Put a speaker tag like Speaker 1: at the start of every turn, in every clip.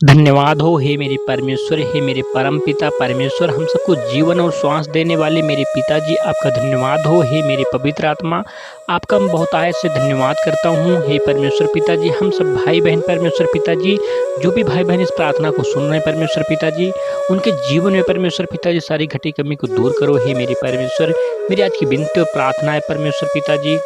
Speaker 1: धन्यवाद हो हे मेरे परमेश्वर, हे मेरे परमपिता परमेश्वर, हम सबको जीवन और श्वास देने वाले मेरे पिताजी, आपका धन्यवाद हो हे मेरे पवित्र आत्मा। आपका मैं बहुतायत से धन्यवाद करता हूँ हे परमेश्वर पिताजी। हम सब भाई बहन परमेश्वर पिताजी, जो भी भाई बहन इस प्रार्थना को सुन रहे हैं परमेश्वर पिताजी, उनके जीवन में परमेश्वर पिताजी सारी घटी कमी को दूर करो हे मेरे परमेश्वर। मेरी आज की विनती और प्रार्थना है परमेश्वर पिताजी,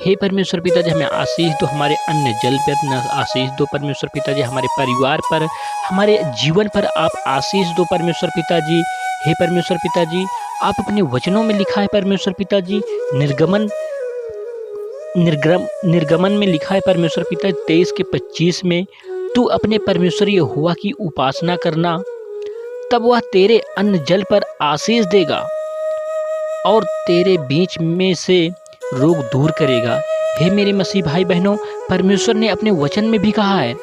Speaker 1: हे परमेश्वर पिताजी हमें आशीष दो, हमारे अन्न जल पर न आशीष दो परमेश्वर पिताजी, हमारे परिवार पर, हमारे जीवन पर आप आशीष दो परमेश्वर पिताजी। हे परमेश्वर पिताजी, आप अपने वचनों में लिखा है परमेश्वर पिताजी, निर्गमन में लिखा है परमेश्वर पिताजी 23 के 25 में, तू अपने परमेश्वर यहोवा की उपासना करना, तब वह तेरे अन्न जल पर आशीष देगा और तेरे बीच में से रोग दूर करेगा। हे मेरे मसीह भाई बहनों, परमेश्वर ने अपने वचन में भी कहा है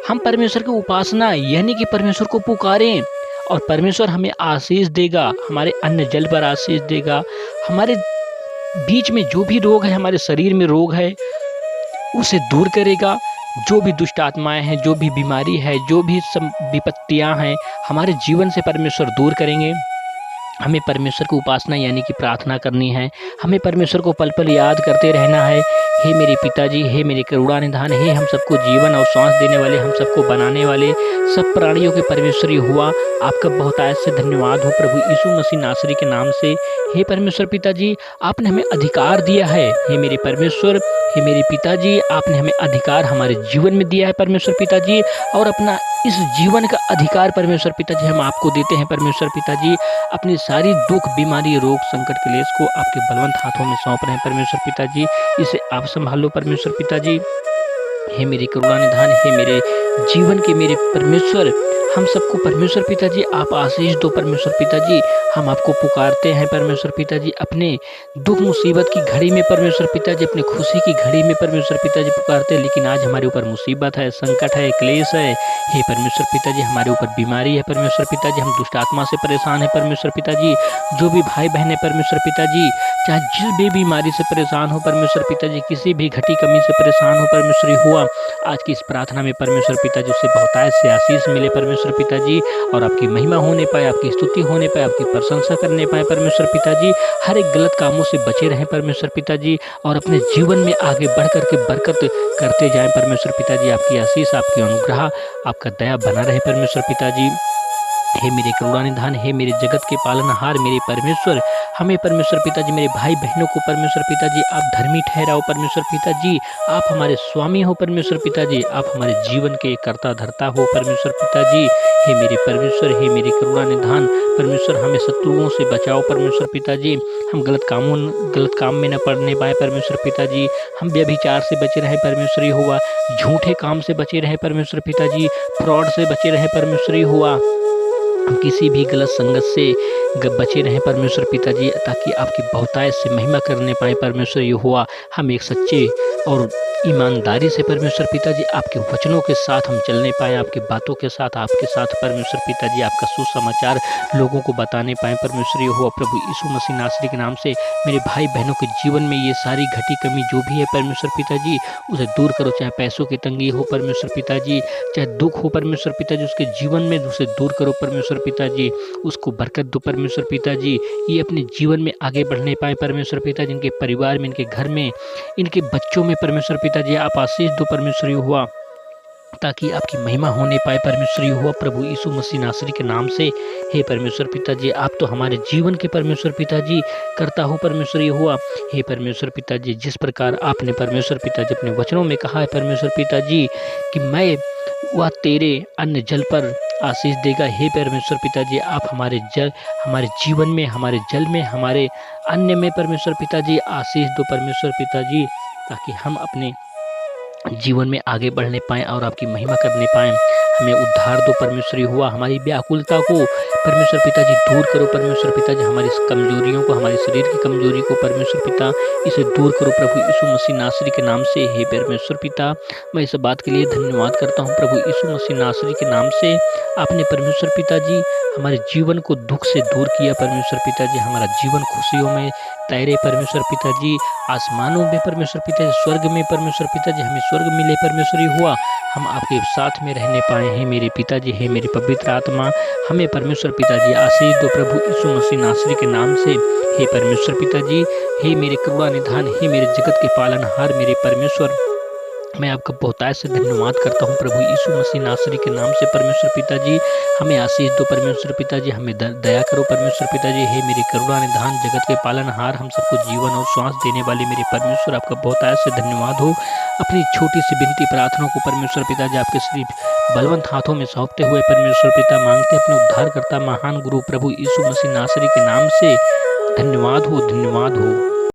Speaker 1: हम परमेश्वर की उपासना यानी कि परमेश्वर को पुकारें और परमेश्वर हमें आशीष देगा, हमारे अन्न जल पर आशीष देगा, हमारे बीच में जो भी रोग है, हमारे शरीर में रोग है उसे दूर करेगा। जो भी दुष्ट आत्माएं हैं, जो भी बीमारी है, जो भी विपत्तियां हैं, हमारे जीवन से परमेश्वर दूर करेंगे। हमें परमेश्वर की उपासना यानी कि प्रार्थना करनी है, हमें परमेश्वर को पल पल याद करते रहना है। हे मेरे पिताजी, हे मेरे करुणा निधान, हे हम सबको जीवन और सांस देने वाले, हम सबको बनाने वाले सब प्राणियों के परमेश्वर यहोवा, आपका बहुतायत से धन्यवाद हो प्रभु यीशु मसीह नासरी के नाम से। हे परमेश्वर पिताजी, आपने हमें अधिकार दिया है। हे मेरे परमेश्वर, हे मेरे पिताजी, आपने हमें अधिकार हमारे जीवन में दिया है परमेश्वर पिताजी, और अपना इस जीवन का अधिकार परमेश्वर पिताजी हम आपको देते हैं परमेश्वर पिताजी। अपनी सारी दुख, बीमारी, रोग, संकट, क्लेश को आपके बलवंत हाथों में सौंप रहे हैं परमेश्वर पिताजी। इसे आप संभालो परमेश्वर पिताजी। हे मेरी करुणा निधान, हे मेरे जीवन के मेरे परमेश्वर, हम सबको परमेश्वर पिताजी आप आशीष दो परमेश्वर पिताजी। हम आपको पुकारते हैं परमेश्वर पिताजी, अपने दुख मुसीबत की घड़ी में परमेश्वर पिताजी, अपनी खुशी की घड़ी में परमेश्वर पिताजी पुकारते हैं, लेकिन आज हमारे ऊपर मुसीबत है, संकट है, क्लेश है। हे परमेश्वर पिताजी, हमारे ऊपर बीमारी है परमेश्वर पिताजी, हम दुष्ट आत्मा से परेशान है परमेश्वर पिताजी। जो भी भाई बहन है परमेश्वर पिताजी, चाहे जिस भी बीमारी से परेशान हो परमेश्वर पिताजी, किसी भी घटी कमी से परेशान हो परमेश्वर हुआ, आज की इस प्रार्थना में परमेश्वर पिताजी उससे बहुतायत से आशीष मिले परमेश्वर पिताजी, और आपकी महिमा होने पाए, आपकी स्तुति होने पाए, आपकी प्रशंसा करने पाए परमेश्वर पिताजी। हर एक गलत कामों से बचे रहें परमेश्वर पिताजी, और अपने जीवन में आगे बढ़ करके बरकत करते जाएं परमेश्वर पिताजी। आपकी आशीष, आपकी अनुग्रह, आपका दया बना रहे परमेश्वर पिताजी। हे मेरे करुणा निधान, हे मेरे जगत के पालनहार मेरे परमेश्वर, हमें परमेश्वर पिताजी, मेरे भाई बहनों को परमेश्वर पिताजी आप धर्मी ठहराओ परमेश्वर पिताजी। आप हमारे स्वामी हो परमेश्वर पिताजी, आप हमारे जीवन के कर्ता धर्ता हो परमेश्वर पिताजी। हे मेरे परमेश्वर, हे मेरे करुणा निधान परमेश्वर, हमें शत्रुओं से बचाओ परमेश्वर पिताजी। हम गलत काम में न पड़ने पाए परमेश्वर पिताजी। हम व्यभिचार से बचे रहे परमेश्वर हुआ, झूठे काम से बचे रहे परमेश्वर पिताजी, फ्रॉड से बचे रहे परमेश्वर हुआ, हम किसी भी गलत संगत से बचे रहें परमेश्वर पिताजी, ताकि आपकी बहुतायत से महिमा करने पाए परमेश्वर यहोवा। हम एक सच्चे और ईमानदारी से परमेश्वर पिताजी आपके वचनों के साथ हम चलने पाएँ, आपकी बातों के साथ, आपके साथ परमेश्वर पिताजी आपका सुसमाचार लोगों को बताने पाएँ परमेश्वर यहोवा। प्रभु यीशु मसीह नासरी के नाम से मेरे भाई बहनों के जीवन में ये सारी घटी कमी जो भी है परमेश्वर पिताजी उसे दूर करो, चाहे पैसों की तंगी हो परमेश्वर पिताजी, चाहे दुख हो परमेश्वर पिताजी, उसके जीवन में उसे दूर करो परमेश्वर पिताजी, उसको बरकत दो परमेश्वर पिताजी। ये अपने जीवन में आगे बढ़ने पाए परमेश्वर पिताजी, इनके परिवार में, इनके घर में, इनके बच्चों में परमेश्वर पिताजी आप आशीष दो परमेश्वर यहोवा, ताकि आपकी महिमा होने पाए परमेश्वर यहोवा। प्रभु यीशु मसीह नासरी के नाम से हे परमेश्वर पिताजी, आप तो हमारे जीवन के परमेश्वर पिताजी करता हो परमेश्वर यहोवा। हे परमेश्वर पिताजी, जिस प्रकार आपने परमेश्वर पिताजी अपने वचनों में कहा है परमेश्वर पिताजी कि मैं वह तेरे अन्न जल पर आशीष देगा। हे परमेश्वर पिताजी, आप हमारे जीवन में, हमारे जल में, हमारे अन्न में परमेश्वर पिताजी आशीष दो परमेश्वर पिताजी, ताकि हम अपने जीवन में आगे बढ़ने पाएँ और आपकी महिमा करने पाएँ। हमें उद्धार दो परमेश्वर हुआ, हमारी व्याकुलता को परमेश्वर पिताजी दूर करो परमेश्वर पिताजी हमारी इस कमजोरियों को, हमारे शरीर की कमजोरी को परमेश्वर पिता इसे दूर करो प्रभु यीशु मसीह नासरी के नाम से। हे परमेश्वर पिता, मैं इस बात के लिए धन्यवाद करता हूँ प्रभु यीशु मसीह नासरी के नाम से। आपने परमेश्वर पिताजी हमारे जीवन को दुख से दूर किया परमेश्वर पिताजी, हमारा जीवन खुशियों में तैरे परमेश्वर पिताजी, आसमानों में परमेश्वर पिताजी, स्वर्ग में परमेश्वर पिताजी, हमें स्वर्ग मिले परमेश्वर हुआ, हम आपके साथ में रहने पाए हैं मेरे पिताजी। हे मेरे पवित्र आत्मा, हमें परमेश्वर पिताजी आशीष दो प्रभु यीशु मसीह नासरी के नाम से। हे परमेश्वर पिताजी, हे मेरे करुणा निधान, हे मेरे जगत के पालनहार मेरे परमेश्वर, मैं आपका बहुतायत से धन्यवाद करता हूँ प्रभु यीशु मसीह नासरी के नाम से। परमेश्वर पिताजी हमें आशीष दो परमेश्वर पिताजी, हमें दया करो परमेश्वर पिताजी। हे मेरे करुणा निधान, जगत के पालनहार, हम सबको जीवन और श्वास देने वाले मेरे परमेश्वर, आपका बहुतायत से धन्यवाद हो। अपनी छोटी सी विनती प्रार्थनाओं को परमेश्वर पिताजी आपके सिर्फ बलवंत हाथों में सौंपते हुए परमेश्वर पिता मांगते अपने उद्धारकर्ता महान गुरु प्रभु यीशु मसीह नासरी के नाम से। धन्यवाद हो, धन्यवाद हो।